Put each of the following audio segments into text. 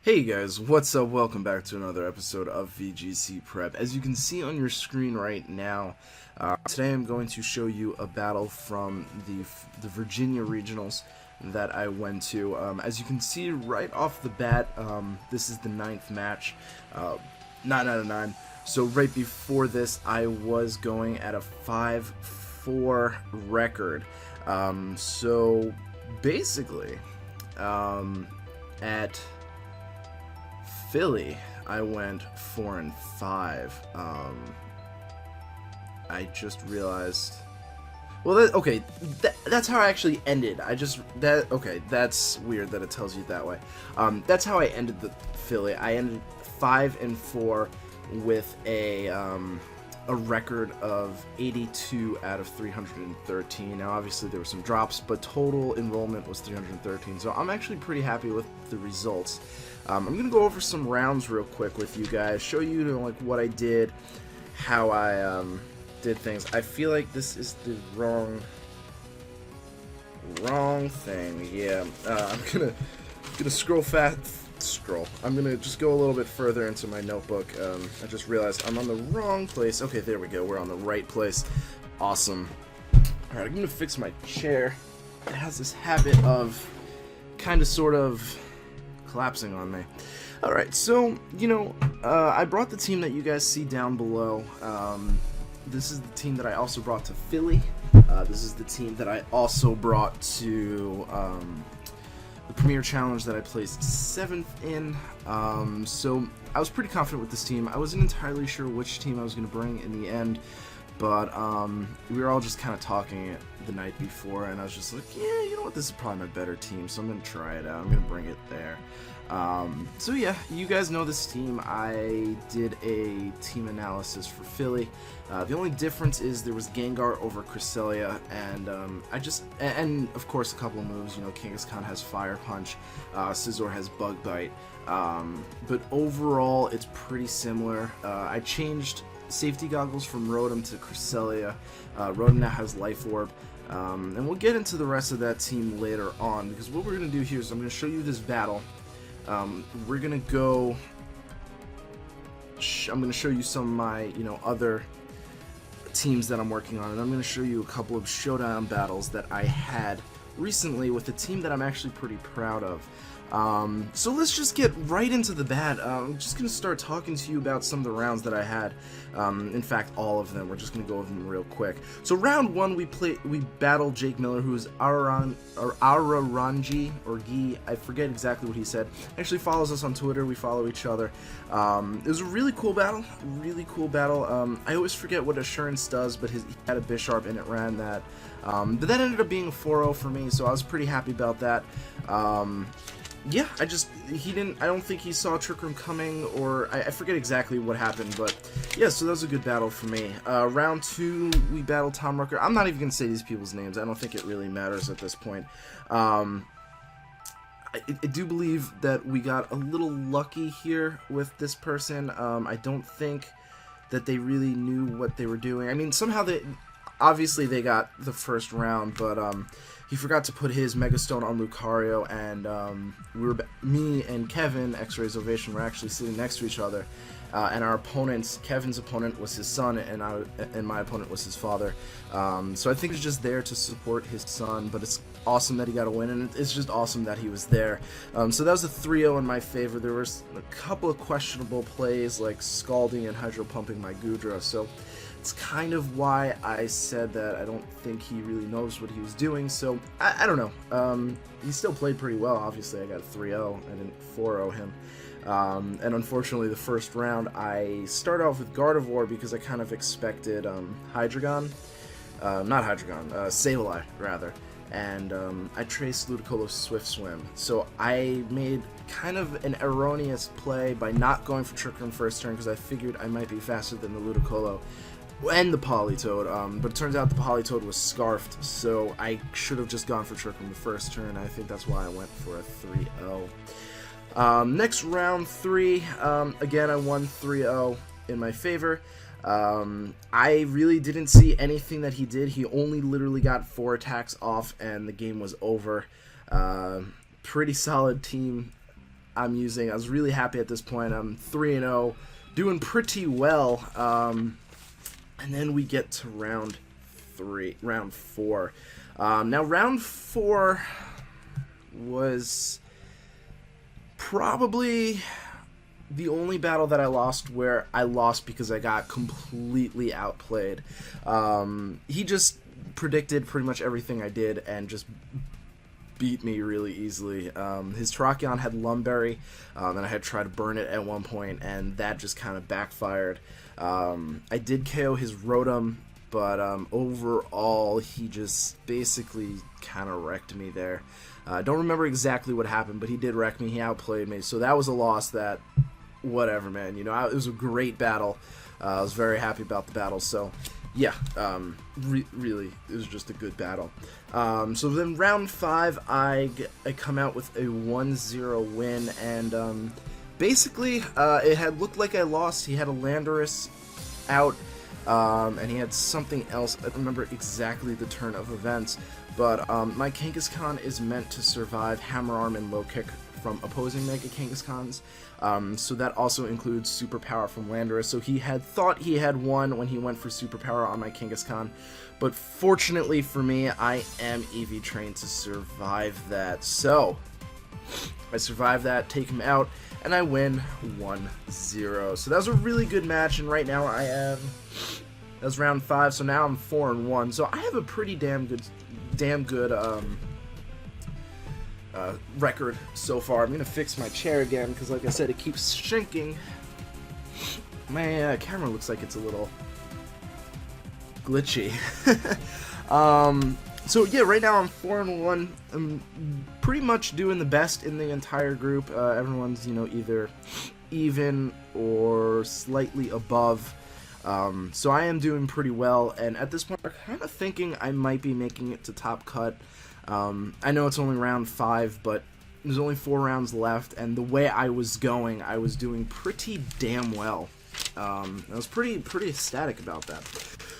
Hey guys, what's up? Welcome back to another episode of VGC Prep. As you can see on your screen right now, today I'm going to show you a battle from the Virginia Regionals that I went to. As you can see right off the bat, this is the 9th match, 9 out of 9. So right before this, I was going at a 5-4 record. So basically, at Philly, I went 4-5. I just realized. Well, that's how I actually ended. That's weird that it tells you that way. That's how I ended the Philly. I ended 5-4 with a record of 82 out of 313. Now, obviously, there were some drops, but total enrollment was 313. So I'm actually pretty happy with the results. I'm gonna go over some rounds real quick with you guys, show you like what I did, how I did things. I feel like this is the wrong thing. Yeah, I'm gonna scroll fast. I'm gonna just go a little bit further into my notebook. I just realized I'm on the wrong place. Okay, there we go. We're on the right place. Awesome. All right, I'm gonna fix my chair. It has this habit of kind of sort of collapsing on me. Alright, so, I brought the team that you guys see down below. This is the team that I also brought to Philly. This is the team that I also brought to the Premier Challenge that I placed 7th in. So I was pretty confident with this team. I wasn't entirely sure which team I was going to bring in the end, but we were all just kind of talking it the night before, and I was just like, yeah, you know what, this is probably my better team, so I'm going to try it out. I'm going to bring it there. So yeah, you guys know this team. I did a team analysis for Philly. The only difference is there was Gengar over Cresselia, and and of course a couple of moves. Kangaskhan has Fire Punch, Scizor has Bug Bite, but overall it's pretty similar. I changed safety goggles from Rotom to Cresselia. Rotom now has Life Orb. And we'll get into the rest of that team later on, because what we're going to do here is I'm going to show you this battle. We're going to go... I'm going to show you some of my, other teams that I'm working on, and I'm going to show you a couple of showdown battles that I had recently with a team that I'm actually pretty proud of. So let's just get right into the bat. I'm just going to start talking to you about some of the rounds that I had. In fact, all of them. We're just going to go over them real quick. So round 1, we battled Jake Miller, who's Araranji, or Gi. I forget exactly what he said. Actually follows us on Twitter. We follow each other. It was a really cool battle. I always forget what Assurance does, but he had a Bisharp and it ran that. But that ended up being a 4-0 for me, so I was pretty happy about that. Yeah, I don't think he saw Trick Room coming, or I forget exactly what happened, but yeah, so that was a good battle for me. Round 2, we battled Tom Rucker. I'm not even going to say these people's names. I don't think it really matters at this point. I do believe that we got a little lucky here with this person. I don't think that they really knew what they were doing. I mean, somehow obviously they got the first round, but he forgot to put his Megastone on Lucario, and me and Kevin, X-Rays Ovation, were actually sitting next to each other, and our opponents, Kevin's opponent was his son, and my opponent was his father. So I think he's just there to support his son, but it's awesome that he got a win, and it's just awesome that he was there. So that was a 3-0 in my favor. There was a couple of questionable plays, like scalding and hydro pumping my Goodra, so it's kind of why I said that I don't think he really knows what he was doing, so I don't know. He still played pretty well. Obviously, I got a 3-0. I didn't 4-0 him. And unfortunately, the first round, I started off with Gardevoir because I kind of expected Hydreigon. Not Hydreigon, Sableye, rather. And I traced Ludicolo Swift Swim. So I made kind of an erroneous play by not going for Trick Room first turn, because I figured I might be faster than the Ludicolo and the Politoed, but it turns out the Politoed was scarfed, so I should have just gone for Trick Room the first turn. I think that's why I went for a 3-0. Next, round 3, again I won 3-0 in my favor. I really didn't see anything that he did. He only literally got 4 attacks off and the game was over. Pretty solid team I'm using. I was really happy at this point. I'm 3-0, doing pretty well. And then we get to round 4. Now round 4 was probably the only battle that I lost where I lost because I got completely outplayed. He just predicted pretty much everything I did and just beat me really easily. His Terrakion had Lumberry, and I had tried to burn it at one point, and that just kind of backfired. I did KO his Rotom, but overall he just basically kind of wrecked me there. I don't remember exactly what happened, but he did wreck me. He outplayed me, so that was a loss that, whatever, man. You know, it was a great battle. I was very happy about the battle, so yeah, really, it was just a good battle. So then round 5, I come out with a 1-0 win, and basically, it had looked like I lost. He had a Landorus out, and he had something else. I don't remember exactly the turn of events, but my Kangaskhan is meant to survive Hammer Arm and Low Kick from opposing Mega Kangaskhan's, so that also includes Superpower from Landorus. So he had thought he had won when he went for Superpower on my Kangaskhan, but fortunately for me, I am EV trained to survive that. So I survive that, take him out, and I win 1-0. So that was a really good match, and right now that was round 5, so now I'm 4-1. So I have a pretty damn good record so far. I'm gonna fix my chair again because, like I said, it keeps shrinking. My camera looks like it's a little glitchy. So yeah, right now I'm 4-1. I'm pretty much doing the best in the entire group. Everyone's, you know, either even or slightly above. So I am doing pretty well, and at this point I'm kind of thinking I might be making it to top cut. I know it's only round 5, but there's only 4 rounds left, and the way I was going, I was doing pretty damn well. I was pretty ecstatic about that.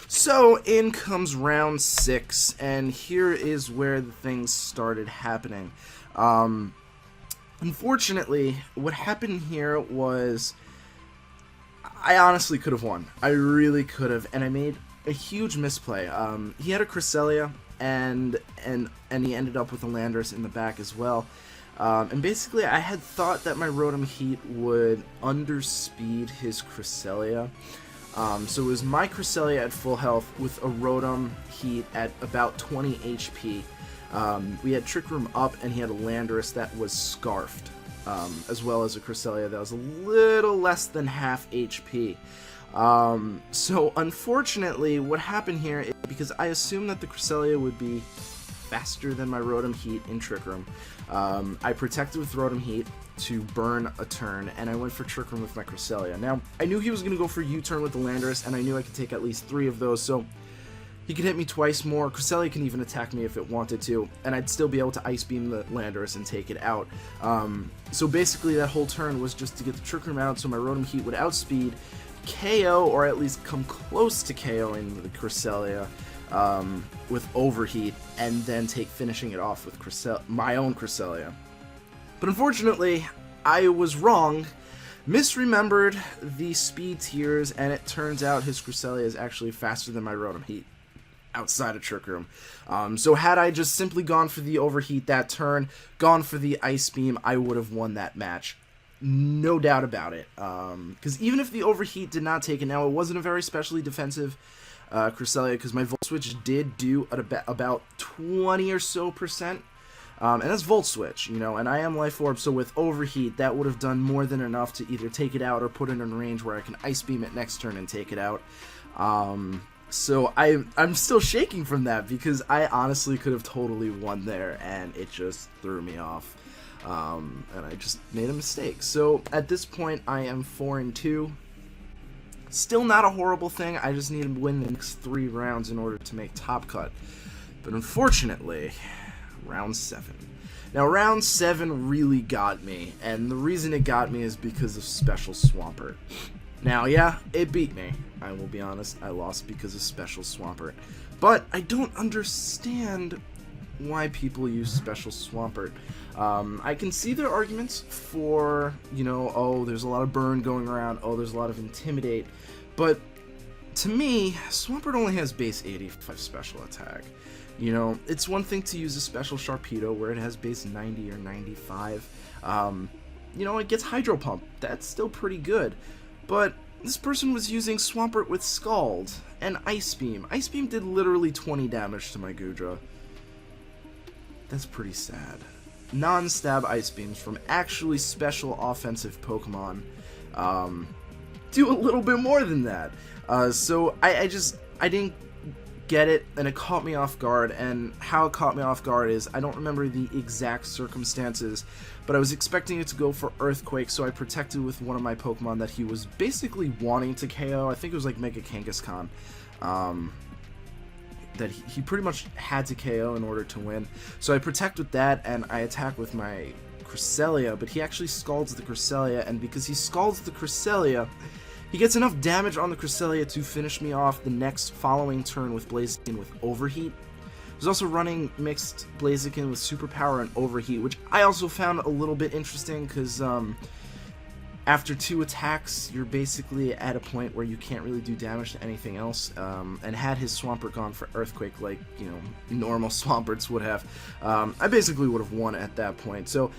So in comes round 6, and here is where the things started happening. Unfortunately, what happened here was I honestly could have won. I really could have, and I made a huge misplay. He had a Cresselia, and he ended up with a Landorus in the back as well. And basically, I had thought that my Rotom Heat would underspeed his Cresselia. So it was my Cresselia at full health with a Rotom Heat at about 20 HP. We had Trick Room up, and he had a Landorus that was Scarfed, as well as a Cresselia that was a little less than half HP. So unfortunately, what happened here is, because I assumed that the Cresselia would be faster than my Rotom Heat in Trick Room, I protected with Rotom Heat to burn a turn, and I went for Trick Room with my Cresselia. Now, I knew he was going to go for U-turn with the Landorus, and I knew I could take at least 3 of those, so he could hit me twice more. Cresselia can even attack me if it wanted to, and I'd still be able to Ice Beam the Landorus and take it out. So basically, that whole turn was just to get the Trick Room out so my Rotom Heat would outspeed, KO, or at least come close to KOing the Cresselia with Overheat, and then finishing it off with my own Cresselia. But unfortunately, I was wrong, misremembered the speed tiers, and it turns out his Cresselia is actually faster than my Rotom Heat outside of Trick Room. So had I just simply gone for the Overheat that turn, gone for the Ice Beam, I would have won that match. No doubt about it. Because even if the Overheat did not take it, now it wasn't a very specially defensive Cresselia, because my Volt Switch did do at about 20 or so percent. And that's Volt Switch, you know, and I am Life Orb, so with Overheat, that would have done more than enough to either take it out or put it in range where I can Ice Beam it next turn and take it out. So I'm still shaking from that, because I honestly could have totally won there, and it just threw me off. And I just made a mistake. So at this point, I am 4-2. Still not a horrible thing. I just need to win the next 3 rounds in order to make top cut. But unfortunately, round 7. Now, round 7 really got me, and the reason it got me is because of Special Swampert. Now, yeah, it beat me. I will be honest, I lost because of Special Swampert. But I don't understand why people use Special Swampert. I can see their arguments for, you know, oh, there's a lot of burn going around, oh, there's a lot of Intimidate, but to me, Swampert only has base 85 special attack. You know, it's one thing to use a special Sharpedo where it has base 90 or 95. You know, it gets Hydro Pump. That's still pretty good. But this person was using Swampert with Scald and Ice Beam. Ice Beam did literally 20 damage to my Goodra. That's pretty sad. Non-stab Ice Beams from actually special offensive Pokemon do a little bit more than that. So I didn't get it, and it caught me off guard. And how it caught me off guard is I don't remember the exact circumstances, but I was expecting it to go for Earthquake, so I protected with one of my Pokemon that he was basically wanting to KO. I think it was like Mega Kangaskhan. That he pretty much had to KO in order to win. So I protect with that, and I attack with my Cresselia, but he actually scalds the Cresselia, and because he scalds the Cresselia, he gets enough damage on the Cresselia to finish me off the next following turn with Blaziken with Overheat. There's also running mixed Blaziken with Superpower and Overheat, which I also found a little bit interesting, because after 2 attacks, you're basically at a point where you can't really do damage to anything else, and had his Swampert gone for Earthquake like, you know, normal Swamperts would have, I basically would have won at that point. So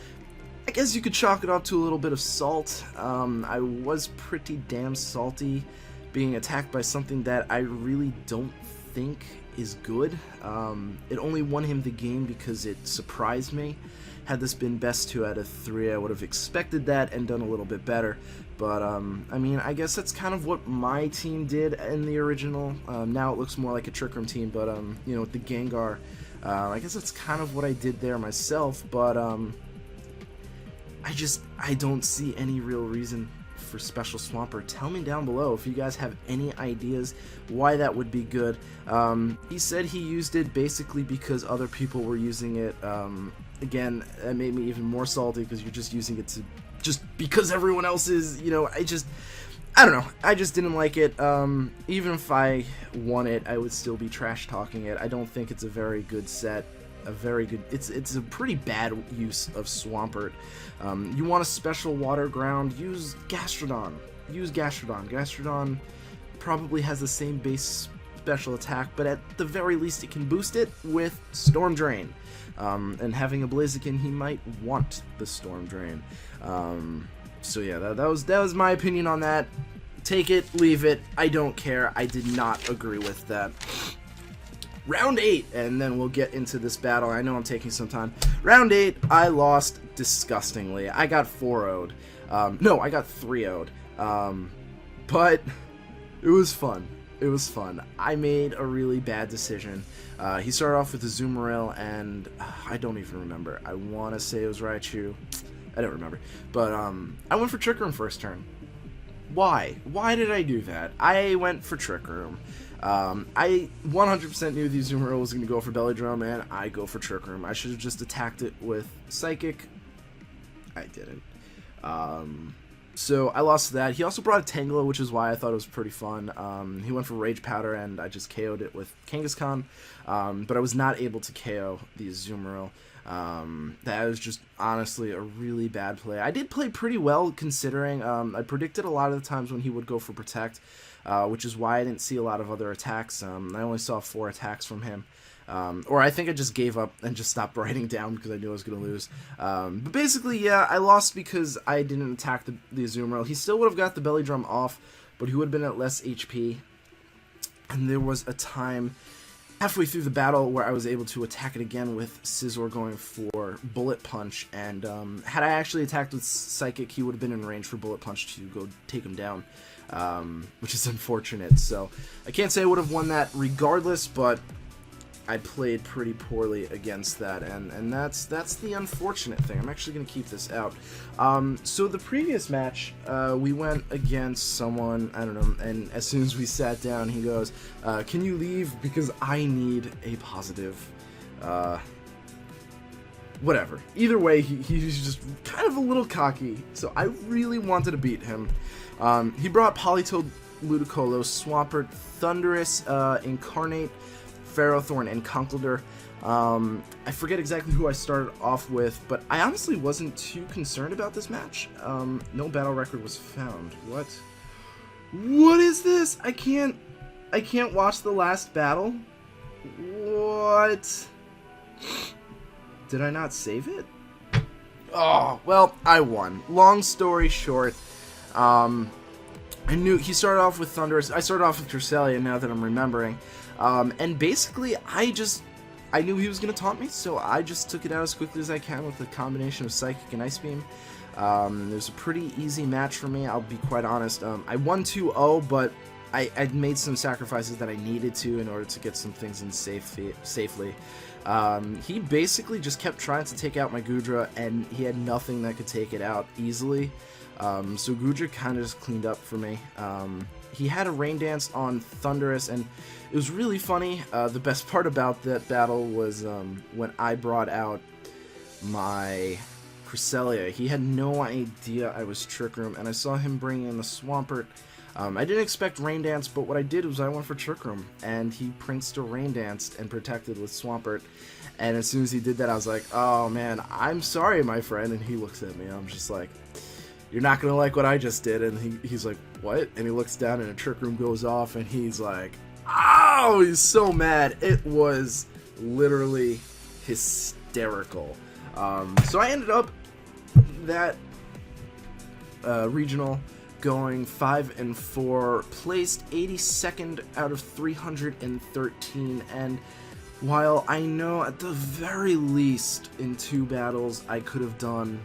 I guess you could chalk it up to a little bit of salt. I was pretty damn salty being attacked by something that I really don't think is good. It only won him the game because it surprised me. Had this been best 2 out of 3, I would have expected that and done a little bit better. But, I mean, I guess that's kind of what my team did in the original. Now it looks more like a Trick Room team, but, you know, with the Gengar, I guess that's kind of what I did there myself. But, I don't see any real reason for Special Swampert. Tell me down below if you guys have any ideas why that would be good. He said he used it basically because other people were using it. Again, that made me even more salty because you're just using it to just because everyone else is, you know, I don't know, I just didn't like it. Even if I won it, I would still be trash talking it. I don't think it's a very good set. It's a pretty bad use of Swampert. You want a special water ground, use Gastrodon. Gastrodon probably has the same base special attack, but at the very least it can boost it with Storm Drain. And having a Blaziken, he might want the Storm Drain. So yeah, that was my opinion on that. Take it, leave it, I don't care. I did not agree with that. Round 8, and then we'll get into this battle. I know I'm taking some time. Round 8, I lost disgustingly. I got 4-0'd. No, I got 3-0'd. But it was fun. It was fun. I made a really bad decision. He started off with the Azumarill, and I don't even remember. I want to say it was Raichu. I don't remember. But I went for Trick Room first turn. Why? Why did I do that? I went for Trick Room. I 100% knew the Azumarill was going to go for Belly Drum, and I go for Trick Room. I should have just attacked it with Psychic. I didn't. So I lost to that. He also brought a Tangela, which is why I thought it was pretty fun. He went for Rage Powder, and I just KO'd it with Kangaskhan. But I was not able to KO the Azumarill. That was just honestly a really bad play. I did play pretty well considering I predicted a lot of the times when he would go for Protect, which is why I didn't see a lot of other attacks. I only saw 4 attacks from him. Or I think I just gave up and just stopped writing down because I knew I was going to lose. But basically, yeah, I lost because I didn't attack the Azumarill. He still would have got the Belly Drum off, but he would have been at less HP. And there was a time halfway through the battle where I was able to attack it again with Scizor going for Bullet Punch. And had I actually attacked with Psychic, he would have been in range for Bullet Punch to go take him down, which is unfortunate. So I can't say I would have won that regardless, but I played pretty poorly against that, and that's the unfortunate thing. I'm actually going to keep this out. So the previous match, we went against someone, I don't know, and as soon as we sat down, he goes, can you leave because I need a positive, whatever. Either way, he's just kind of a little cocky, so I really wanted to beat him. He brought Politoed, Ludicolo, Swampert, Thundurus, Incarnate, Ferrothorn, and Conkeldurr. I forget exactly who I started off with, but I honestly wasn't too concerned about this match. No battle record was found. What? What is this? I can't watch the last battle? What? Did I not save it? Oh, well, I won. Long story short, I knew he started off with Thunderous. I started off with Cresselia, now that I'm remembering. And basically, I knew he was going to taunt me, so I just took it out as quickly as I can with a combination of Psychic and Ice Beam. It was a pretty easy match for me, I'll be quite honest. I won 2-0, but I made some sacrifices that I needed to in order to get some things in safely. He basically just kept trying to take out my Goodra, and he had nothing that could take it out easily. So Goodra kind of just cleaned up for me. He had a Rain Dance on Thunderous, and it was really funny. The best part about that battle was when I brought out my Cresselia. He had no idea I was Trick Room, and I saw him bring in the Swampert. I didn't expect Rain Dance, but what I did was I went for Trick Room, and he Prankster Rain Danced and protected with Swampert. And as soon as he did that, I was like, oh man, I'm sorry, my friend. And he looks at me, I'm just like, you're not gonna like what I just did. And he's like, what? And he looks down, and a Trick Room goes off, and he's like, oh, he's so mad. It was literally hysterical. So I ended up that regional going 5-4, placed 82nd out of 313, and while I know at the very least in 2 battles I could have done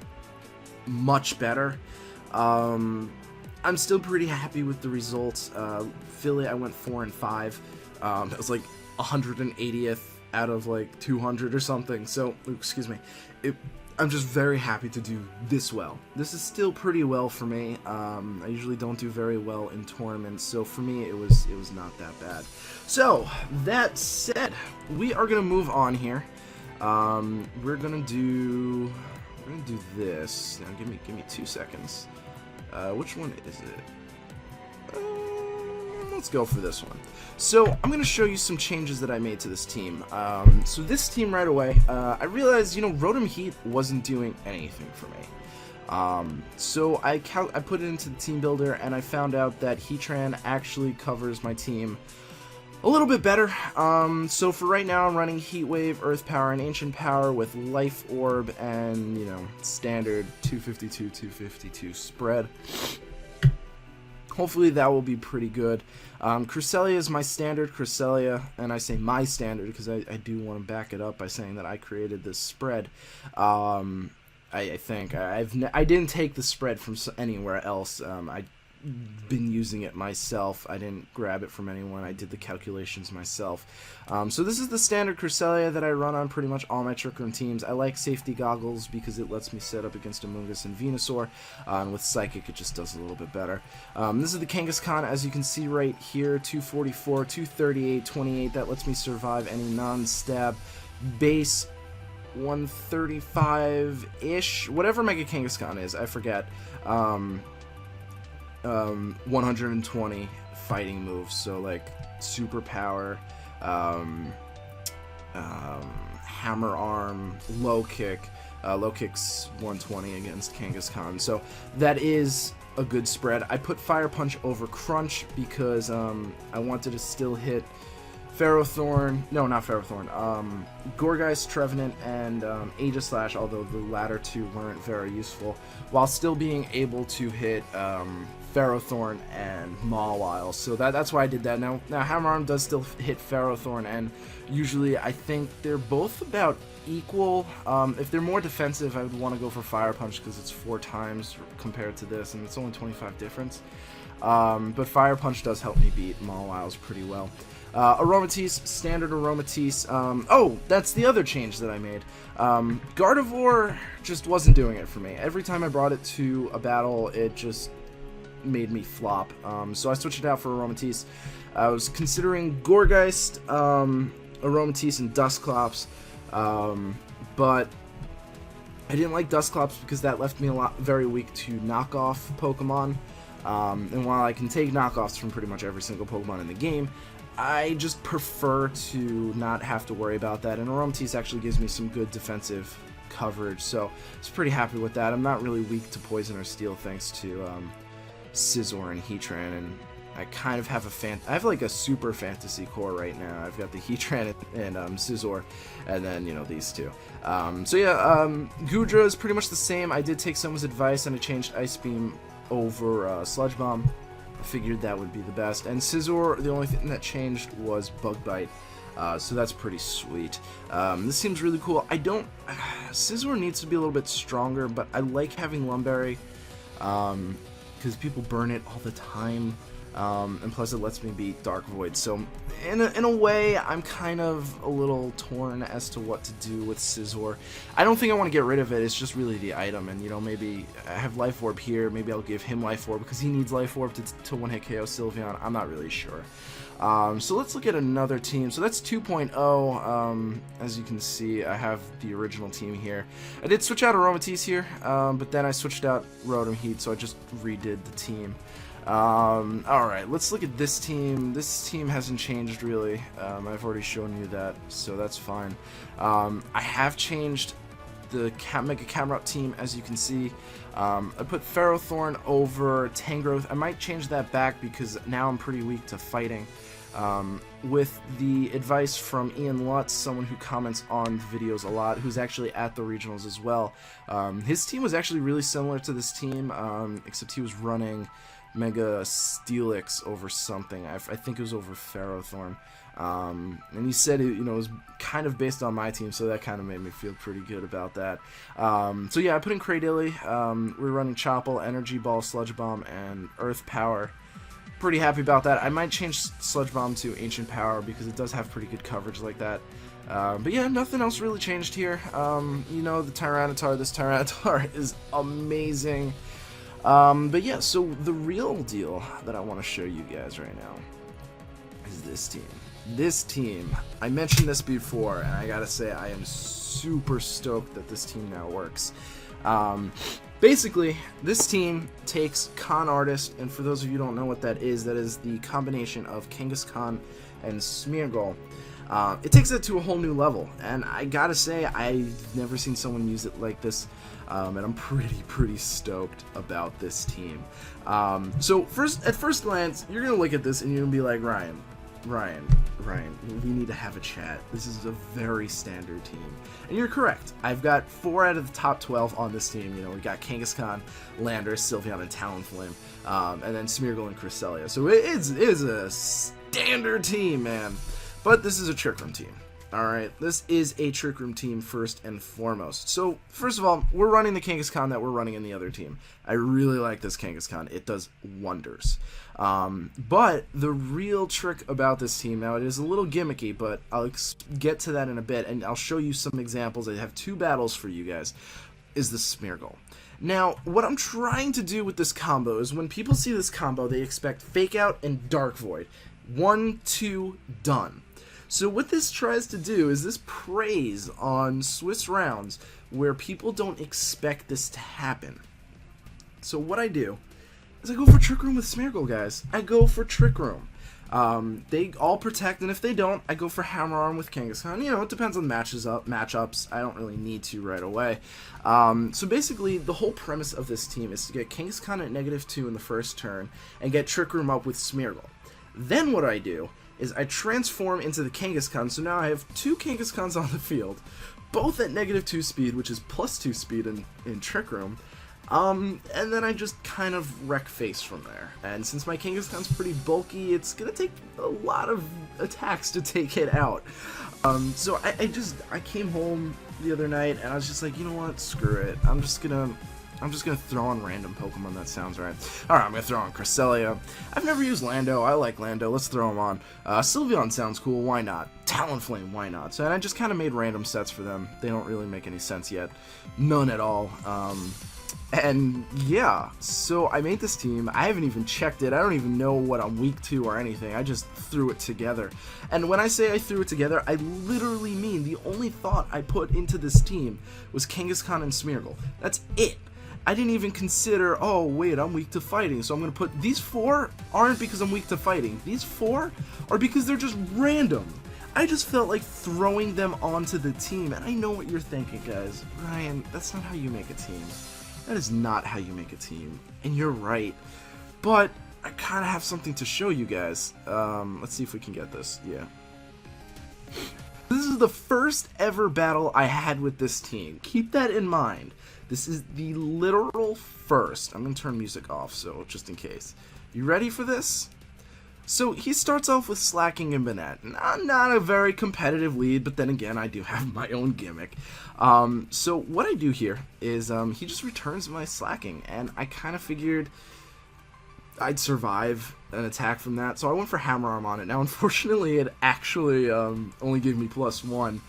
much better, I'm still pretty happy with the results. Philly, I went 4-5. It was like 180th out of like 200 or something, so, excuse me, I'm just very happy to do this well. This is still pretty well for me. I usually don't do very well in tournaments, so for me it was not that bad. So that said, we are gonna move on here. We're gonna do this. Now give me 2 seconds. Which one is it? Let's go for this one. So I'm going to show you some changes that I made to this team. So this team right away, I realized, Rotom Heat wasn't doing anything for me. So I put it into the team builder, and I found out that Heatran actually covers my team a little bit better. So for right now, I'm running Heat Wave, Earth Power, and Ancient Power with Life Orb and, standard 252 spread. Hopefully that will be pretty good. Cresselia is my standard Cresselia, and I say my standard because I do want to back it up by saying that I created this spread. I think I didn't take the spread from anywhere else. I've been using it myself. I didn't grab it from anyone. I did the calculations myself. So this is the standard Cresselia that I run on pretty much all my Trick Room teams. I like Safety Goggles because it lets me set up against Amoonguss and Venusaur. And with Psychic, it just does a little bit better. This is the Kangaskhan, as you can see right here, 244, 238, 28. That lets me survive any non-stab. Base 135-ish, whatever Mega Kangaskhan is, I forget. 120 fighting moves, so like super power, hammer arm, low kick. Low kick's 120 against Kangaskhan, so that is a good spread. I put Fire Punch over Crunch because I wanted to still hit Ferrothorn, no, not Ferrothorn, Gourgeist, Trevenant, and Aegislash, although the latter two weren't very useful, while still being able to hit Ferrothorn and Mawile. So that's why I did that. Now Hammer Arm does still hit Ferrothorn, and usually I think they're both about equal. If they're more defensive, I would want to go for Fire Punch because it's 4 times compared to this, and it's only 25 difference. But Fire Punch does help me beat Mawiles pretty well. Aromatisse, standard Aromatisse. Oh, that's the other change that I made. Gardevoir just wasn't doing it for me. Every time I brought it to a battle, it just made me flop. So I switched it out for Aromatisse. I was considering Gourgeist, Aromatisse, and Dusclops, but I didn't like Dusclops because that left me very weak to knockoff Pokemon. And while I can take knockoffs from pretty much every single Pokemon in the game, I just prefer to not have to worry about that, and Aromatisse actually gives me some good defensive coverage, so I was pretty happy with that. I'm not really weak to poison or steel thanks to Scizor and Heatran, and I kind of have I have like a super fantasy core right now. I've got the Heatran and Scizor, and then, you know, these two. So yeah, Goodra is pretty much the same. I did take someone's advice and I changed Ice Beam over Sludge Bomb. I figured that would be the best. And Scizor, the only thing that changed was Bug Bite. So that's pretty sweet. This seems really cool. Scizor needs to be a little bit stronger, but I like having Lumberry, because people burn it all the time. And plus it lets me beat Dark Void, so in a way I'm kind of a little torn as to what to do with Scizor. I don't think I want to get rid of it, it's just really the item, and you know, maybe I have Life Orb here, maybe I'll give him Life Orb because he needs Life Orb to one-hit KO Sylveon. I'm not really sure. So let's look at another team. So that's 2.0. As you can see, I have the original team here. I did switch out Aromatisse here, but then I switched out Rotom Heat, so I just redid the team. Alright, let's look at this team. This team hasn't changed really. I've already shown you that, so that's fine. I have changed the Mega Camerupt team, as you can see. I put Ferrothorn over Tangrowth. I might change that back because now I'm pretty weak to fighting. With the advice from Ian Lutz, someone who comments on videos a lot, who's actually at the regionals as well. His team was actually really similar to this team, except he was running Mega Steelix over something. I think it was over Ferrothorn. And he said it, you know, was kind of based on my team, so that kind of made me feel pretty good about that. So yeah, I put in Cradilly. We're running Chople, Energy Ball, Sludge Bomb, and Earth Power. Pretty happy about that. I might change Sludge Bomb to Ancient Power because it does have pretty good coverage like that. But yeah, nothing else really changed here. You know, the Tyranitar, this Tyranitar is amazing. But yeah, so the real deal that I want to show you guys right now is this team. This team, I mentioned this before, and I gotta say I am super stoked that this team now works. Basically, this team takes Con Artist, and for those of you who don't know what that is the combination of Kangaskhan and Smeargle. It takes it to a whole new level, and I gotta say, I've never seen someone use it like this, and I'm pretty stoked about this team. So at first glance, you're gonna look at this and you're gonna be like, Ryan, we need to have a chat. This is a very standard team. And you're correct. I've got 4 out of the top 12 on this team. You know, we got Kangaskhan, Landorus, Sylveon, and Talonflame, and then Smeargle and Cresselia. So it is a standard team, man. But this is a Trick Room team. Alright, this is a Trick Room team first and foremost. So, first of all, we're running the Kangaskhan that we're running in the other team. I really like this Kangaskhan. It does wonders. But the real trick about this team, now it is a little gimmicky, but I'll get to that in a bit, and I'll show you some examples. I have 2 battles for you guys, is the Smeargle. Now, what I'm trying to do with this combo is when people see this combo, they expect Fake Out and Dark Void. 1, 2, done. So what this tries to do is this preys on Swiss rounds where people don't expect this to happen. So what I do is I go for Trick Room with Smeargle, guys. I go for Trick Room. They all protect, and if they don't, I go for Hammer Arm with Kangaskhan. You know, it depends on matchups. I don't really need to right away. So basically, the whole premise of this team is to get Kangaskhan at -2 in the first turn and get Trick Room up with Smeargle. Then what I do is I transform into the Kangaskhan, so now I have 2 Kangaskhan's on the field, both at -2 speed, which is +2 speed in Trick Room, and then I just kind of wreck face from there. And since my Kangaskhan's pretty bulky, it's gonna take a lot of attacks to take it out. So I came home the other night, and I was just like, you know what, screw it, I'm just gonna throw on random Pokemon. That sounds right. Alright, I'm gonna throw on Cresselia. I've never used Lando. I like Lando. Let's throw him on. Sylveon sounds cool. Why not? Talonflame. Why not? So, and I just kind of made random sets for them. They don't really make any sense yet. None at all. And yeah, so I made this team. I haven't even checked it. I don't even know what I'm weak to or anything. I just threw it together. And when I say I threw it together, I literally mean the only thought I put into this team was Kangaskhan and Smeargle. That's it. I didn't even consider, oh wait, I'm weak to fighting, so I'm going to put, these 4 aren't because I'm weak to fighting. These 4 are because they're just random. I just felt like throwing them onto the team, and I know what you're thinking, guys. Ryan, that's not how you make a team. That is not how you make a team, and you're right. But I kind of have something to show you guys. Let's see if we can get this. Yeah. This is the first ever battle I had with this team. Keep that in mind. This is the literal first. I'm going to turn music off, so just in case. You ready for this? So he starts off with Slacking and Banette. Not a very competitive lead, but then again, I do have my own gimmick. So what I do here is he just returns my Slacking, and I kind of figured I'd survive an attack from that, so I went for Hammer Arm on it. Now, unfortunately, it actually only gave me +1,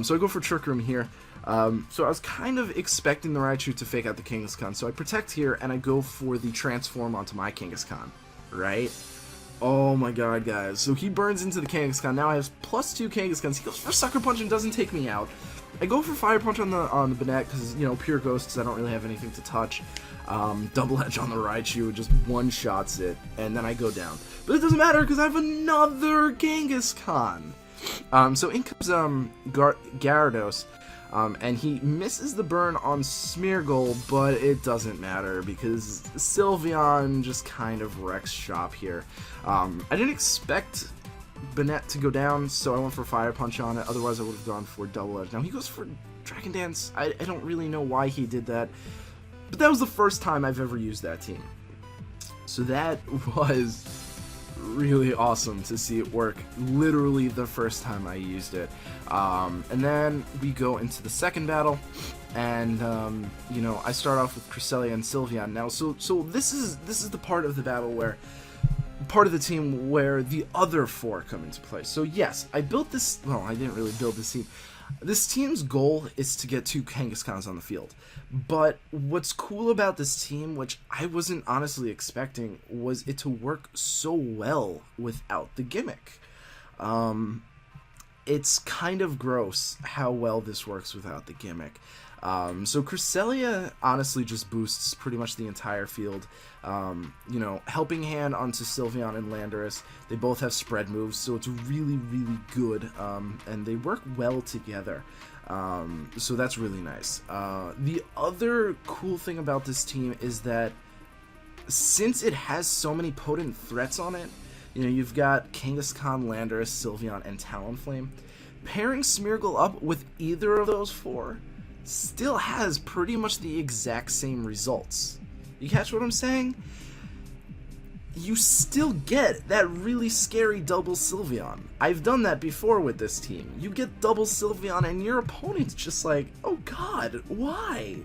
so I go for Trick Room here. So I was kind of expecting the Raichu to fake out the Kangaskhan, so I protect here, and I go for the Transform onto my Kangaskhan, right? Oh my god, guys. So he burns into the Kangaskhan. Now I have +2 Kangaskhan's. He goes for Sucker Punch and doesn't take me out. I go for Fire Punch on the Banette because, you know, pure ghost because I don't really have anything to touch. Double Edge on the Raichu just one-shots it, and then I go down. But it doesn't matter because I have another Kangaskhan. So in comes Gyarados, and he misses the burn on Smeargle, but it doesn't matter because Sylveon just kind of wrecks shop here. I didn't expect Banette to go down, so I went for Fire Punch on it. Otherwise, I would have gone for Double Edge. Now, he goes for Dragon Dance. I don't really know why he did that, but that was the first time I've ever used that team. So that was really awesome to see it work. Literally the first time I used it. And then we go into the second battle, and you know, I start off with Cresselia and Sylveon. Now, so this is the part of the battle where part of the team where the other 4 come into play. So yes, I built this. Well, I didn't really build this team. This team's goal is to get 2 Kangaskhan's on the field. But what's cool about this team, which I wasn't honestly expecting, was it to work so well without the gimmick. It's kind of gross how well this works without the gimmick. So Cresselia honestly just boosts pretty much the entire field. You know, Helping Hand onto Sylveon and Landorus. They both have spread moves, so it's really, really good, and they work well together. So that's really nice. The other cool thing about this team is that since it has so many potent threats on it, you know, you've got Kangaskhan, Landorus, Sylveon, and Talonflame. Pairing Smeargle up with either of those 4 still has pretty much the exact same results. You catch what I'm saying? You still get that really scary double Sylveon. I've done that before with this team. You get double Sylveon and your opponent's just like, oh god, why?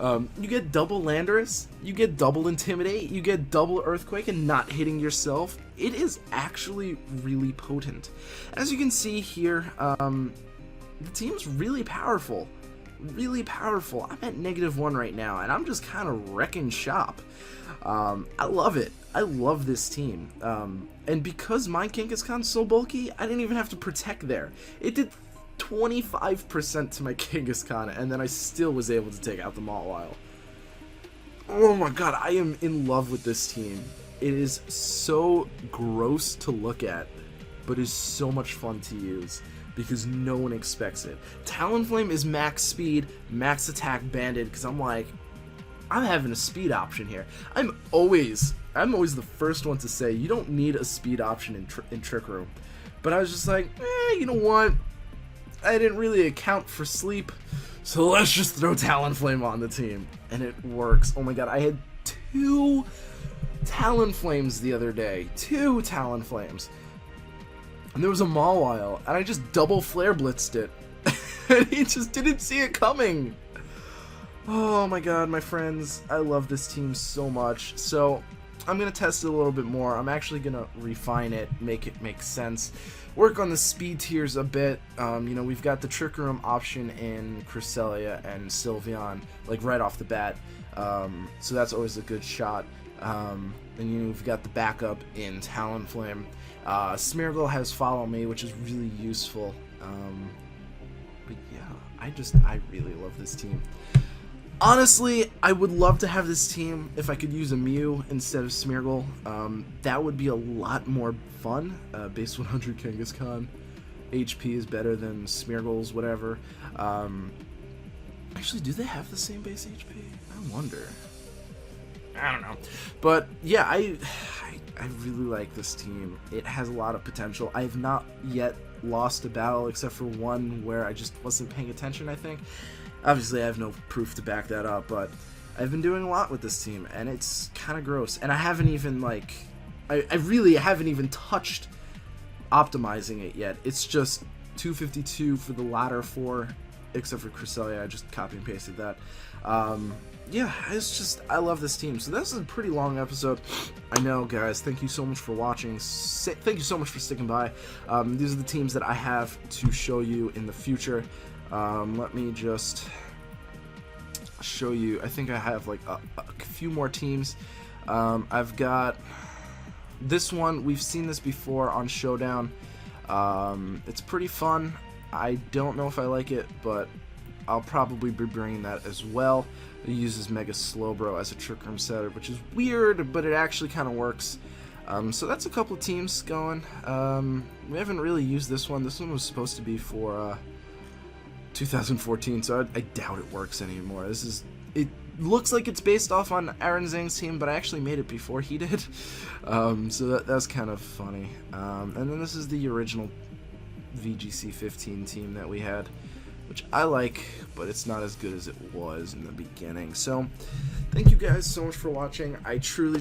You get double Landorus, you get double Intimidate, you get double Earthquake and not hitting yourself. It is actually really potent. As you can see here, the team's really powerful. Really powerful. I'm at -1 right now, and I'm just kind of wrecking shop. I love it. I love this team. And because my Kangaskhan's so bulky, I didn't even have to protect there. It did 25% to my Kangaskhan, and then I still was able to take out the Mawile. Oh my god, I am in love with this team. It is so gross to look at, but is so much fun to use because no one expects it. Talonflame is max speed, max attack banded, because I'm like, I'm having a speed option here. I'm always the first one to say you don't need a speed option in Trick Room, but I was just like, you know what? I didn't really account for sleep, so let's just throw Talonflame on the team, and it works. Oh my god, I had 2 Talonflames the other day. 2 Talonflames. And there was a Mawile, and I just double Flare Blitzed it. And he just didn't see it coming. Oh my god, my friends. I love this team so much. So, I'm going to test it a little bit more. I'm actually going to refine it, make it make sense. Work on the speed tiers a bit. You know, we've got the Trick Room option in Cresselia and Sylveon, like right off the bat. So that's always a good shot. And you know, we've got the backup in Talonflame. Smeargle has Follow Me, which is really useful. But yeah, I really love this team. Honestly, I would love to have this team if I could use a Mew instead of Smeargle. That would be a lot more fun. Base 100 Kangaskhan. HP is better than Smeargle's, whatever. Actually, do they have the same base HP? I wonder. I don't know. But yeah, I really like this team. It has a lot of potential. I have not yet lost a battle except for one where I just wasn't paying attention, I think. Obviously, I have no proof to back that up, but I've been doing a lot with this team, and it's kind of gross. And I haven't even, like, I really haven't even touched optimizing it yet. It's just 252 for the latter 4, except for Cresselia. I just copy and pasted that. Yeah, it's just, I love this team. So this is a pretty long episode. I know, guys. Thank you so much for watching. Thank you so much for sticking by. These are the teams that I have to show you in the future. Let me just show you. I think I have like a few more teams. I've got this one. We've seen this before on Showdown. It's pretty fun. I don't know if I like it, but I'll probably be bringing that as well. It uses Mega Slowbro as a Trick Room setup, which is weird, but it actually kind of works. So that's a couple of teams going. We haven't really used this one. This one was supposed to be for 2014, so I doubt it works anymore. It looks like it's based off on Aaron Zhang's team, but I actually made it before he did. So that's kind of funny. And then this is the original VGC 15 team that we had, which I like, but it's not as good as it was in the beginning. So thank you guys so much for watching. I truly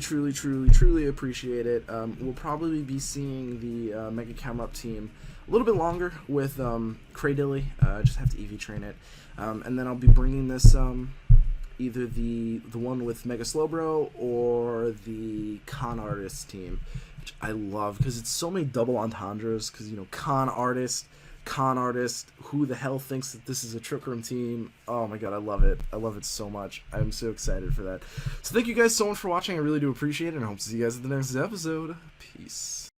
appreciate it. We'll probably be seeing the Mega Camera-Up team a little bit longer with Cradilly. I just have to EV train it. And then I'll be bringing this either the one with Mega Slowbro or the Con Artist team, which I love because it's so many double entendres. Because, you know, Con Artist, who the hell thinks that this is a Trick Room team? Oh my god, I love it. I love it so much. I'm so excited for that. So thank you guys so much for watching. I really do appreciate it, and I hope to see you guys in the next episode. Peace.